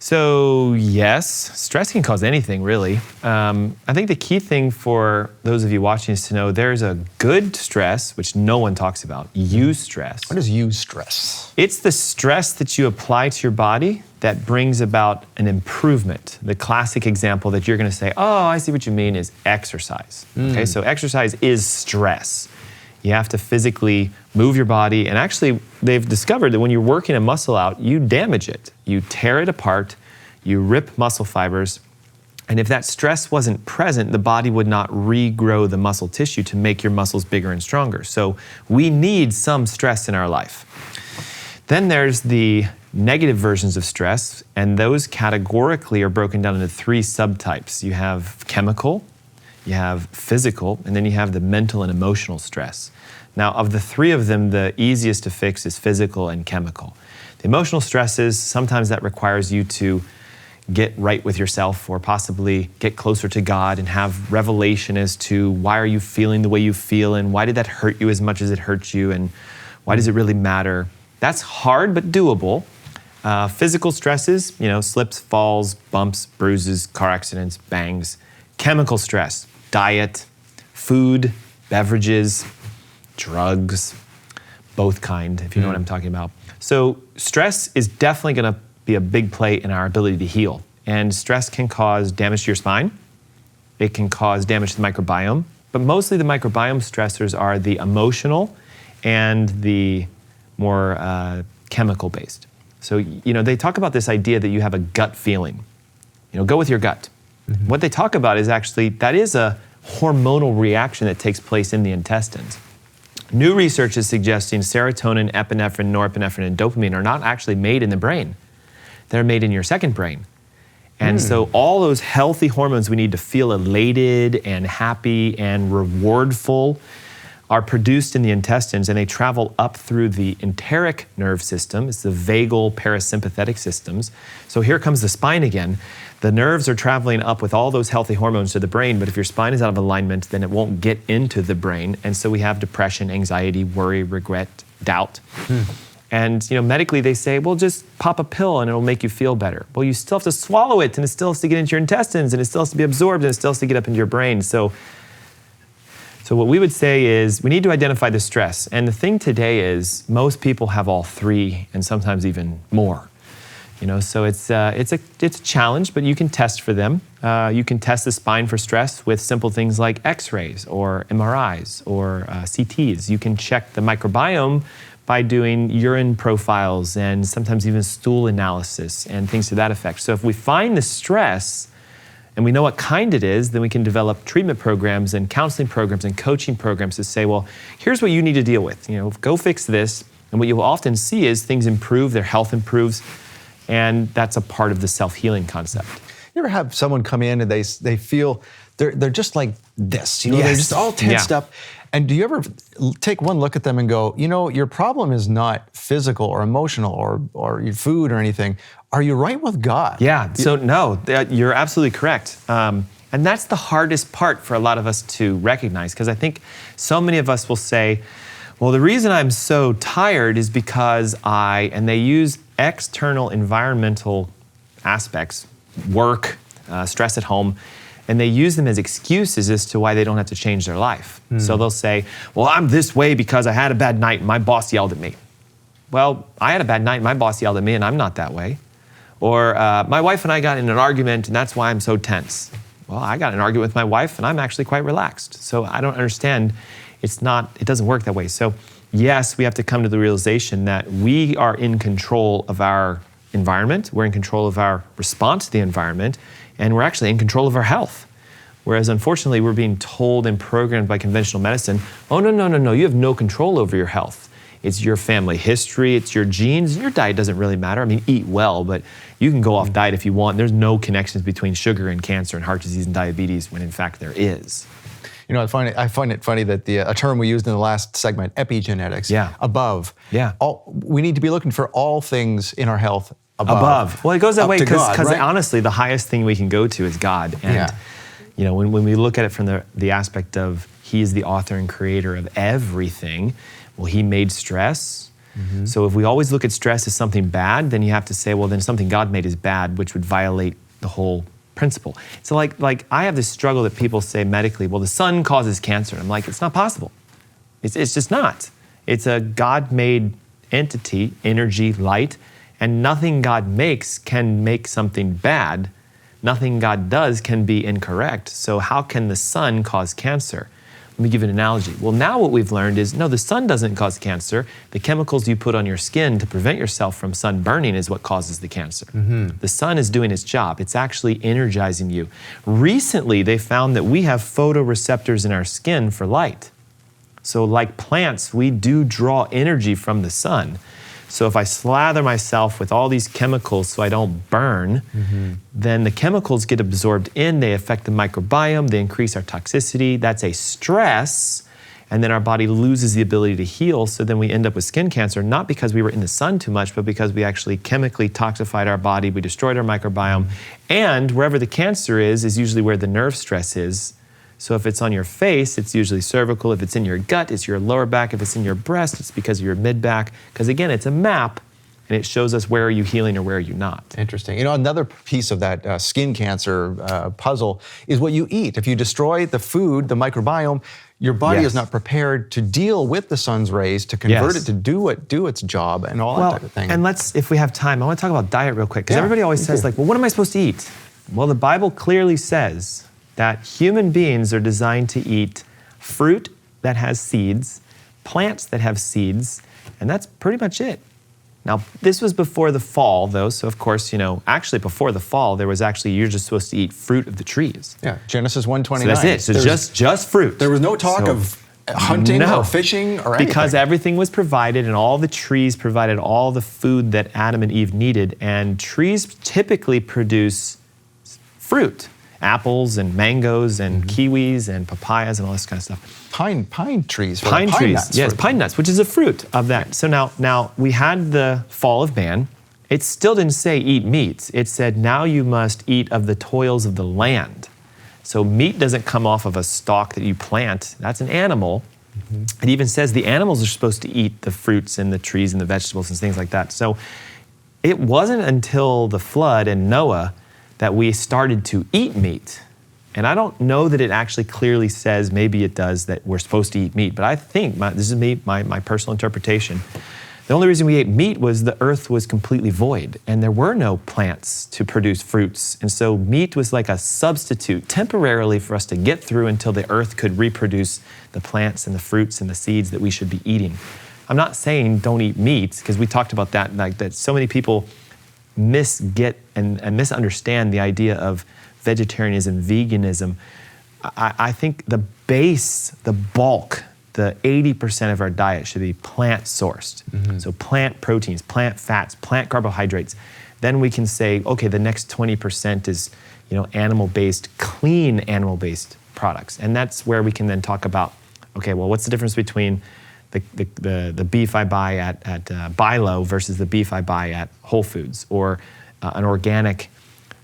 So yes, stress can cause anything really. I think the key thing for those of you watching is to know there's a good stress, which no one talks about, eustress. What is eustress? It's the stress that you apply to your body that brings about an improvement. The classic example that you're gonna say, oh, I see what you mean, is exercise. Okay, so exercise is stress. You have to physically move your body, and actually they've discovered that when you're working a muscle out, you damage it. You tear it apart, you rip muscle fibers, and if that stress wasn't present, the body would not regrow the muscle tissue to make your muscles bigger and stronger. So we need some stress in our life. Then there's the negative versions of stress, and those categorically are broken down into 3 subtypes. You have chemical, you have physical, and then you have the mental and emotional stress. Now, of the 3 of them, the easiest to fix is physical and chemical. The emotional stresses, sometimes that requires you to get right with yourself or possibly get closer to God and have revelation as to why are you feeling the way you feel and why did that hurt you as much as it hurt you and why does it really matter? That's hard but doable. Physical stresses, slips, falls, bumps, bruises, car accidents, bangs. Chemical stress, diet, food, beverages, drugs, both kind, if you know what I'm talking about. So stress is definitely gonna be a big play in our ability to heal. And stress can cause damage to your spine. It can cause damage to the microbiome. But mostly the microbiome stressors are the emotional and the more chemical based. So, they talk about this idea that you have a gut feeling. Go with your gut. What they talk about is actually, that is a hormonal reaction that takes place in the intestines. New research is suggesting serotonin, epinephrine, norepinephrine, and dopamine are not actually made in the brain. They're made in your second brain. And so all those healthy hormones we need to feel elated and happy and rewardful are produced in the intestines, and they travel up through the enteric nerve system. It's the vagal parasympathetic systems. So here comes the spine again. The nerves are traveling up with all those healthy hormones to the brain, but if your spine is out of alignment, then it won't get into the brain. And so we have depression, anxiety, worry, regret, doubt. And medically they say, well, just pop a pill and it'll make you feel better. Well, you still have to swallow it, and it still has to get into your intestines, and it still has to be absorbed, and it still has to get up into your brain. So what we would say is we need to identify the stress. And the thing today is most people have all 3 and sometimes even more. So it's a challenge, but you can test for them. You can test the spine for stress with simple things like X-rays or MRIs or CTs. You can check the microbiome by doing urine profiles and sometimes even stool analysis and things to that effect. So if we find the stress and we know what kind it is, then we can develop treatment programs and counseling programs and coaching programs to say, well, here's what you need to deal with. Go fix this. And what you'll often see is things improve, their health improves, and that's a part of the self-healing concept. You ever have someone come in and they feel they're just like this, they're just all tensed up. And do you ever take one look at them and go, your problem is not physical or emotional or your food or anything. Are you right with God? Yeah, so no, you're absolutely correct. And that's the hardest part for a lot of us to recognize, because I think so many of us will say, well, the reason I'm so tired is because and they use external environmental aspects, work, stress at home, and they use them as excuses as to why they don't have to change their life. So they'll say, well, I'm this way because I had a bad night and my boss yelled at me. Well, I had a bad night and my boss yelled at me and I'm not that way. Or my wife and I got in an argument and that's why I'm so tense. Well, I got in an argument with my wife and I'm actually quite relaxed. So I don't understand. It doesn't work that way. So yes, we have to come to the realization that we are in control of our environment. We're in control of our response to the environment, and we're actually in control of our health. Whereas unfortunately, we're being told and programmed by conventional medicine, oh, no, you have no control over your health. It's your family history, it's your genes. Your diet doesn't really matter. I mean, eat well, but you can go off diet if you want. There's no connections between sugar and cancer and heart disease and diabetes, when in fact there is. I find it funny that a term we used in the last segment, epigenetics, above. Yeah. We need to be looking for all things in our health above. Well, it goes that Up way to because God, right? honestly, the highest thing we can go to is God. And Yeah. you know, when we look at it from the aspect of He is the author and creator of everything, well, He made stress. So if we always look at stress as something bad, then you have to say, well, then something God made is bad, which would violate the whole principle. So like I have this struggle that people say medically, well, the sun causes cancer. I'm like, it's not possible. It's just not. It's a God-made entity, energy, light, and nothing God makes can make something bad. Nothing God does can be incorrect. So how can the sun cause cancer? Let me give you an analogy. Well, now what we've learned is, no, the sun doesn't cause cancer. The chemicals you put on your skin to prevent yourself from sun burning is what causes the cancer. The sun is doing its job. It's actually energizing you. Recently, they found that we have photoreceptors in our skin for light. So like plants, we do draw energy from the sun. So if I slather myself with all these chemicals so I don't burn, then the chemicals get absorbed in, they affect the microbiome, they increase our toxicity. That's a stress, and then our body loses the ability to heal. So then we end up with skin cancer, not because we were in the sun too much, but because we actually chemically toxified our body, we destroyed our microbiome. And wherever the cancer is usually where the nerve stress is. So if it's on your face, it's usually cervical. If it's in your gut, it's your lower back. If it's in your breast, it's because of your mid-back. Because again, it's a map, and it shows us where are you healing or where are you not. Interesting. You know, another piece of that skin cancer puzzle is what you eat. If you destroy the food, the microbiome, your body is not prepared to deal with the sun's rays, to convert it to do its job and all that type of thing. And if we have time, I want to talk about diet real quick. Because everybody always says, like, well, what am I supposed to eat? Well, the Bible clearly says that human beings are designed to eat fruit that has seeds, plants that have seeds, and that's pretty much it. Now, this was before the fall, though, so of course, you know, actually before the fall, there was actually, you're just supposed to eat fruit of the trees. Yeah, Genesis 1:29. So that's it, so just fruit. There was no talk of hunting or fishing or anything. Because everything was provided and all the trees provided all the food that Adam and Eve needed, and trees typically produce fruit. Apples and mangoes and kiwis and papayas and all this kind of stuff. Pine trees. Pine trees, nuts, yes, pine nuts, which is a fruit of that. So now we had the fall of man. It still didn't say eat meat. It said now you must eat of the toils of the land. So meat doesn't come off of a stalk that you plant. That's an animal. It even says the animals are supposed to eat the fruits and the trees and the vegetables and things like that. So it wasn't until the flood and Noah that we started to eat meat. And I don't know that it actually clearly says, maybe it does, that we're supposed to eat meat, but I think, this is my personal interpretation, the only reason we ate meat was the earth was completely void and there were no plants to produce fruits. And so meat was like a substitute temporarily for us to get through until the earth could reproduce the plants and the fruits and the seeds that we should be eating. I'm not saying don't eat meat, because we talked about that, like that so many people misget and misunderstand the idea of vegetarianism, veganism. I think the base, the bulk, the 80% of our diet should be plant-sourced. So plant proteins, plant fats, plant carbohydrates. Then we can say, okay, the next 20% is, you know, animal-based, clean animal-based products. And that's where we can then talk about, okay, well, what's the difference between the beef I buy at Bilo versus the beef I buy at Whole Foods, or an organic.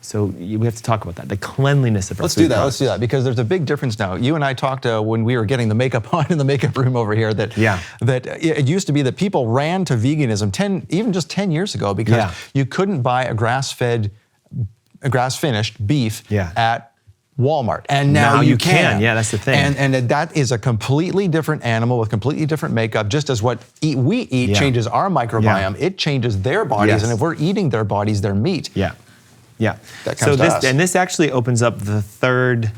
So we have to talk about that, the cleanliness of our food products. Let's do that, because there's a big difference now. You and I talked when we were getting the makeup on in the makeup room over here that it used to be that people ran to veganism even just 10 years ago because you couldn't buy a grass-finished beef at Walmart, and now you can. Yeah, that's the thing. And that is a completely different animal with completely different makeup. Just as what we eat changes our microbiome, it changes their bodies, and if we're eating their bodies, their meat. Yeah. That comes to us. And this actually opens up the third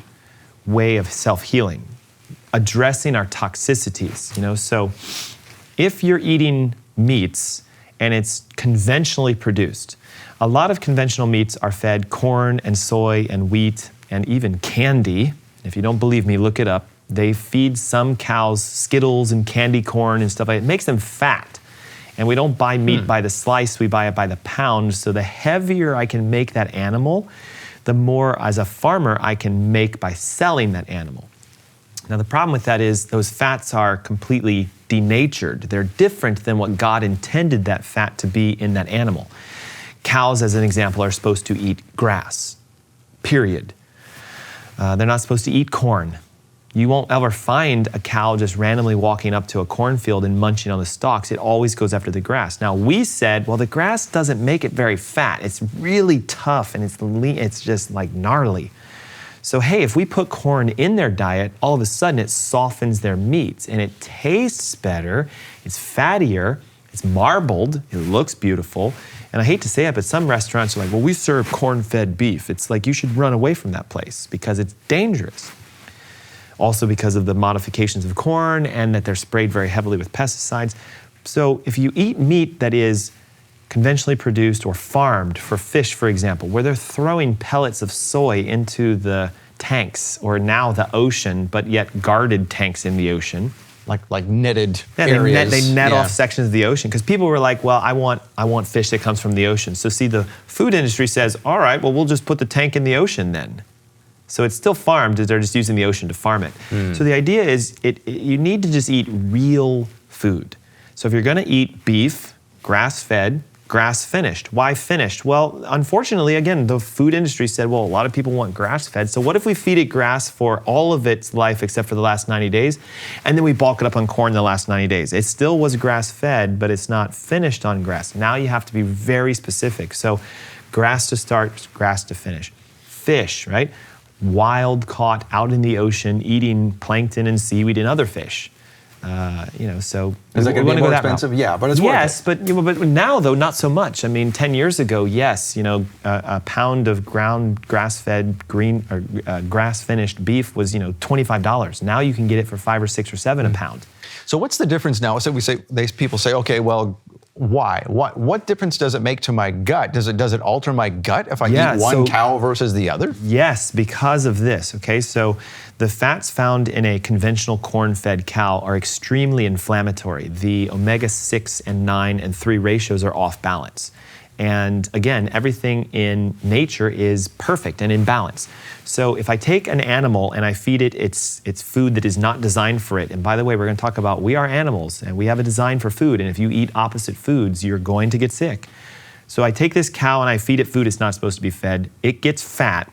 way of self-healing, addressing our toxicities. You know, so if you're eating meats and it's conventionally produced, a lot of conventional meats are fed corn and soy and wheat and even candy. If you don't believe me, look it up. They feed some cows Skittles and candy corn and stuff like that. It makes them fat. And we don't buy meat by the slice, we buy it by the pound. So the heavier I can make that animal, the more as a farmer I can make by selling that animal. Now the problem with that is those fats are completely denatured. They're different than what God intended that fat to be in that animal. Cows, as an example, are supposed to eat grass, period. They're not supposed to eat corn. You won't ever find a cow just randomly walking up to a cornfield and munching on the stalks. It always goes after the grass. Now, we said, well, the grass doesn't make it very fat. It's really tough and it's just like gnarly. So, hey, if we put corn in their diet, all of a sudden it softens their meats and it tastes better, it's fattier, it's marbled, it looks beautiful. And I hate to say it, but some restaurants are like, well, we serve corn-fed beef. It's like you should run away from that place because it's dangerous. Also because of the modifications of corn and that they're sprayed very heavily with pesticides. So if you eat meat that is conventionally produced or farmed for fish, for example, where they're throwing pellets of soy into the tanks or now the ocean, but yet guarded tanks in the ocean. Like netted areas. They net off sections of the ocean because people were like, well, I want fish that comes from the ocean. So see, the food industry says, all right, well, we'll just put the tank in the ocean then. So it's still farmed, they're just using the ocean to farm it. So the idea is you need to just eat real food. So if you're gonna eat beef, grass-fed, grass-finished. Why finished? Well, unfortunately, again, the food industry said, well, a lot of people want grass-fed, so what if we feed it grass for all of its life except for the last 90 days, and then we bulk it up on corn the last 90 days? It still was grass-fed, but it's not finished on grass. Now you have to be very specific. So grass to start, grass to finish. Fish, right? Wild caught out in the ocean eating plankton and seaweed and other fish. So is that going to be more expensive? Yeah, but it's worth it. But now though, not so much. I mean, 10 years ago, yes, a pound of ground grass-fed grass-finished beef was $25. Now you can get it for $5 or $6 or $7 a pound. So what's the difference now? So people say, okay, well, why? What difference does it make to my gut? Does it alter my gut if I eat one cow versus the other? Yes, because of this, okay? So the fats found in a conventional corn-fed cow are extremely inflammatory. The omega-6 and 9 and 3 ratios are off balance. And again, everything in nature is perfect and in balance. So if I take an animal and I feed it its food that is not designed for it, and by the way, we're going to talk about we are animals and we have a design for food, and if you eat opposite foods, you're going to get sick. So I take this cow and I feed it food it's not supposed to be fed. It gets fat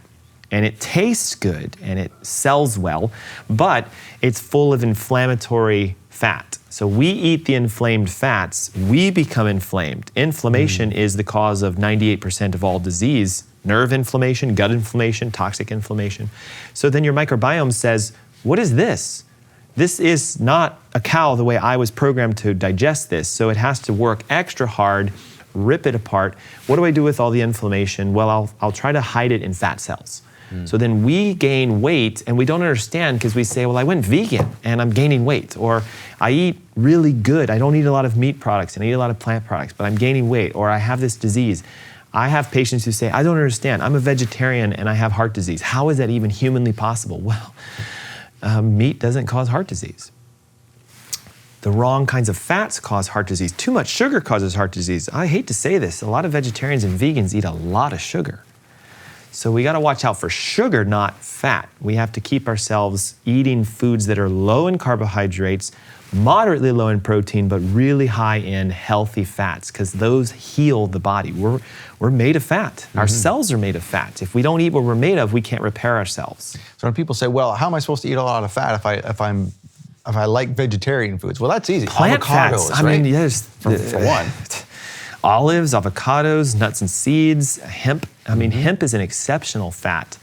and it tastes good and it sells well, but it's full of inflammatory fat. So we eat the inflamed fats, we become inflamed. Inflammation is the cause of 98% of all disease, nerve inflammation, gut inflammation, toxic inflammation. So then your microbiome says, what is this? This is not a cow the way I was programmed to digest this, so it has to work extra hard, rip it apart. What do I do with all the inflammation? Well, I'll try to hide it in fat cells. So then we gain weight and we don't understand because we say, well, I went vegan and I'm gaining weight, or I eat really good. I don't eat a lot of meat products and I eat a lot of plant products, but I'm gaining weight, or I have this disease. I have patients who say, I don't understand. I'm a vegetarian and I have heart disease. How is that even humanly possible? Well, meat doesn't cause heart disease. The wrong kinds of fats cause heart disease. Too much sugar causes heart disease. I hate to say this, a lot of vegetarians and vegans eat a lot of sugar. So we got to watch out for sugar, not fat. We have to keep ourselves eating foods that are low in carbohydrates, moderately low in protein, but really high in healthy fats, because those heal the body. We're made of fat. Our cells are made of fat. If we don't eat what we're made of, we can't repair ourselves. So when people say, well, how am I supposed to eat a lot of fat if I like vegetarian foods? Well, that's easy. Plant Avocados, fats. right? I mean, there's for one. Olives, avocados, nuts and seeds, hemp. I mean, hemp is an exceptional fat.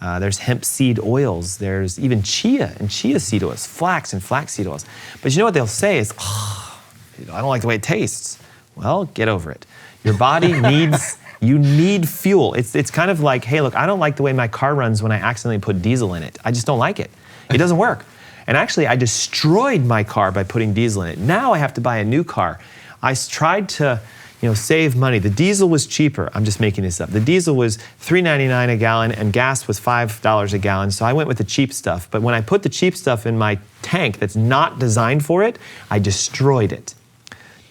There's hemp seed oils. There's even chia and chia seed oils, flax and flax seed oils. But you know what they'll say is, I don't like the way it tastes. Well, get over it. Your body you need fuel. It's kind of like, hey, look, I don't like the way my car runs when I accidentally put diesel in it. I just don't like it. It doesn't work. And actually, I destroyed my car by putting diesel in it. Now I have to buy a new car. I tried to save money. The diesel was cheaper. I'm just making this up. The diesel was $3.99 a gallon and gas was $5 a gallon. So I went with the cheap stuff. But when I put the cheap stuff in my tank that's not designed for it, I destroyed it.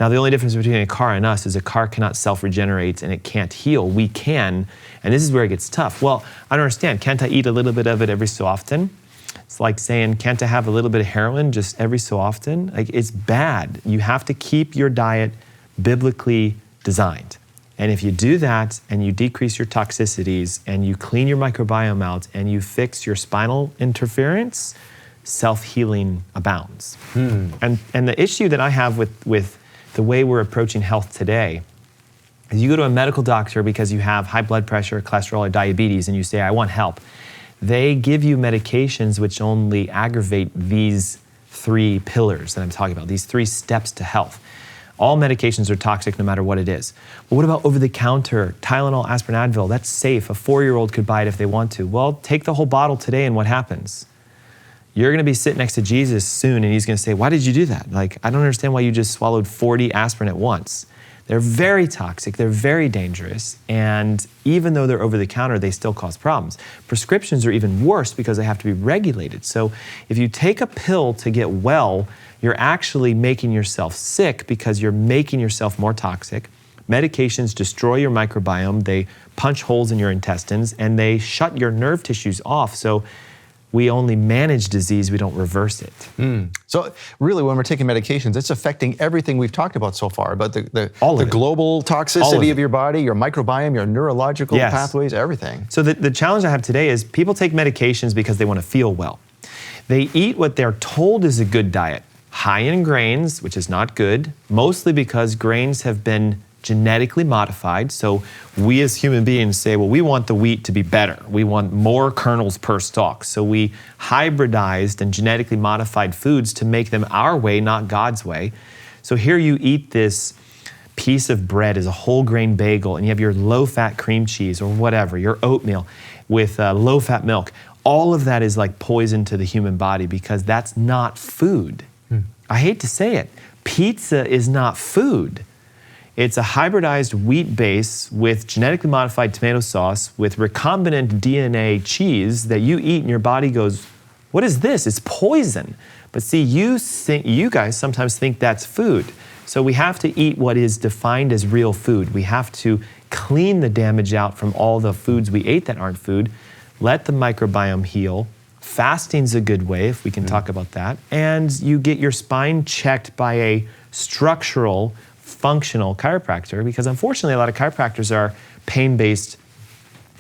Now, the only difference between a car and us is a car cannot self-regenerate and it can't heal. We can, and this is where it gets tough. Well, I don't understand. Can't I eat a little bit of it every so often? It's like saying, can't I have a little bit of heroin just every so often? Like, it's bad. You have to keep your diet biblically designed. And if you do that and you decrease your toxicities and you clean your microbiome out and you fix your spinal interference, self-healing abounds. And the issue that I have with the way we're approaching health today is you go to a medical doctor because you have high blood pressure, cholesterol, or diabetes, and you say, I want help. They give you medications which only aggravate these 3 pillars that I'm talking about, these 3 steps to health. All medications are toxic no matter what it is. But what about over-the-counter, Tylenol, aspirin, Advil? That's safe. A 4-year-old could buy it if they want to. Well, take the whole bottle today and what happens? You're gonna be sitting next to Jesus soon and he's gonna say, why did you do that? Like, I don't understand why you just swallowed 40 aspirin at once. They're very toxic, they're very dangerous, and even though they're over-the-counter, they still cause problems. Prescriptions are even worse because they have to be regulated. So if you take a pill to get well, you're actually making yourself sick because you're making yourself more toxic. Medications destroy your microbiome, they punch holes in your intestines, and they shut your nerve tissues off. So we only manage disease, we don't reverse it. So really, when we're taking medications, it's affecting everything we've talked about so far, about the global toxicity of your body, your microbiome, your neurological pathways, everything. So the challenge I have today is people take medications because they want to feel well. They eat what they're told is a good diet, high in grains, which is not good, mostly because grains have been genetically modified. So we as human beings say, well, we want the wheat to be better. We want more kernels per stalk. So we hybridized and genetically modified foods to make them our way, not God's way. So here you eat this piece of bread as a whole grain bagel, and you have your low-fat cream cheese or whatever, your oatmeal with low-fat milk. All of that is like poison to the human body because that's not food. I hate to say it. Pizza is not food. It's a hybridized wheat base with genetically modified tomato sauce with recombinant DNA cheese that you eat and your body goes, what is this? It's poison. But see, you guys sometimes think that's food. So we have to eat what is defined as real food. We have to clean the damage out from all the foods we ate that aren't food, let the microbiome heal. Fasting's a good way, if we can talk about that. And you get your spine checked by a structural, functional chiropractor, because unfortunately a lot of chiropractors are pain-based,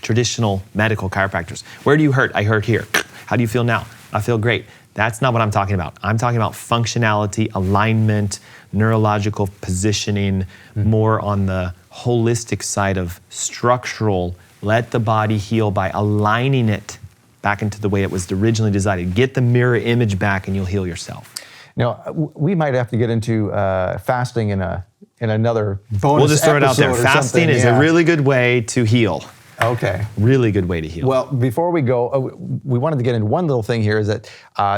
traditional medical chiropractors. Where do you hurt? I hurt here. How do you feel now? I feel great. That's not what I'm talking about. I'm talking about functionality, alignment, neurological positioning, more on the holistic side of structural. Let the body heal by aligning it back into the way it was originally designed. Get the mirror image back and you'll heal yourself. Now, we might have to get into fasting in another bonus We'll just throw it out there. Fasting is a really good way to heal. Okay. Really good way to heal. Well, before we go, we wanted to get into one little thing here is that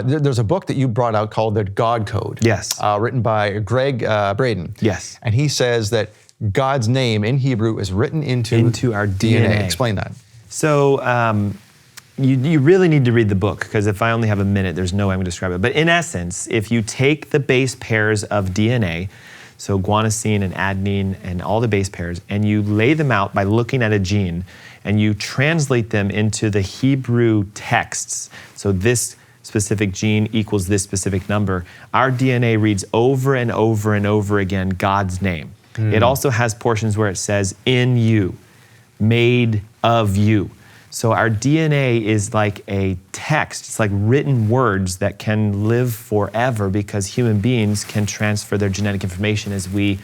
there's a book that you brought out called The God Code. Yes. Written by Greg Braden. Yes. And he says that God's name in Hebrew is written into our DNA. Explain that. So you really need to read the book, because if I only have a minute, there's no way I'm going to describe it. But in essence, if you take the base pairs of DNA, so guanosine and adenine and all the base pairs, and you lay them out by looking at a gene, and you translate them into the Hebrew texts, so this specific gene equals this specific number, our DNA reads over and over and over again God's name. It also has portions where it says, in you, made of you. So our DNA is like a text. It's like written words that can live forever because human beings can transfer their genetic information as we,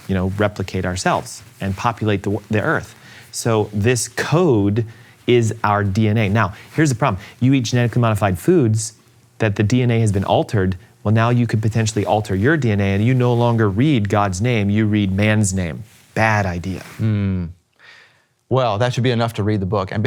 replicate ourselves and populate the earth. So this code is our DNA. Now, here's the problem. You eat genetically modified foods that the DNA has been altered. Well, now you could potentially alter your DNA and you no longer read God's name, you read man's name. Bad idea. Well, that should be enough to read the book. And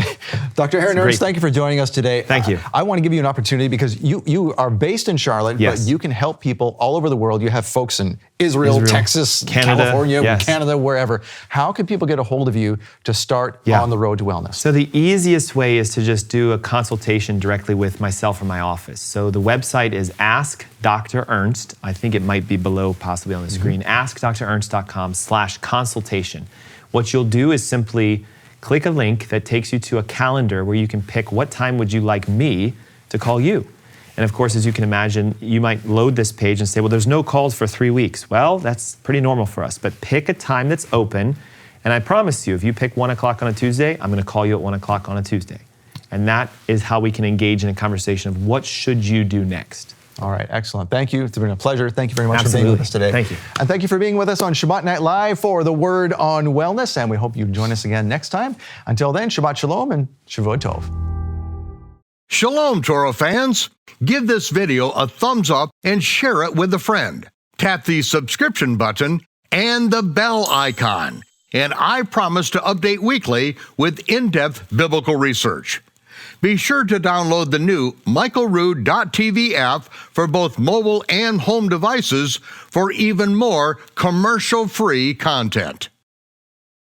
Dr. Ernst, thank you for joining us today. Thank you. I want to give you an opportunity because you are based in Charlotte, but you can help people all over the world. You have folks in Israel, Texas, Canada, California, Canada, wherever. How can people get a hold of you to start on the road to wellness? So the easiest way is to just do a consultation directly with myself or my office. So the website is Ask Dr. Ernst. I think it might be below, possibly on the screen. AskDrErnst.com/consultation. What you'll do is simply click a link that takes you to a calendar where you can pick what time would you like me to call you. And of course, as you can imagine, you might load this page and say, well, there's no calls for 3 weeks. Well, that's pretty normal for us, but pick a time that's open And I promise you, if you pick 1 o'clock on a Tuesday, I'm going to call you at 1 o'clock on a Tuesday. And that is how we can engage in a conversation of what should you do next. All right, excellent. Thank you. It's been a pleasure. Thank you very much Absolutely. for being with us today. Thank you. And thank you for being with us on Shabbat Night Live for the Word on Wellness. And we hope you join us again next time. Until then, Shabbat Shalom and Shavuot Tov. Shalom, Torah fans. Give this video a thumbs up and share it with a friend. Tap the subscription button and the bell icon. And I promise to update weekly with in-depth biblical research. Be sure to download the new MichaelRood.tv app for both mobile and home devices for even more commercial-free content.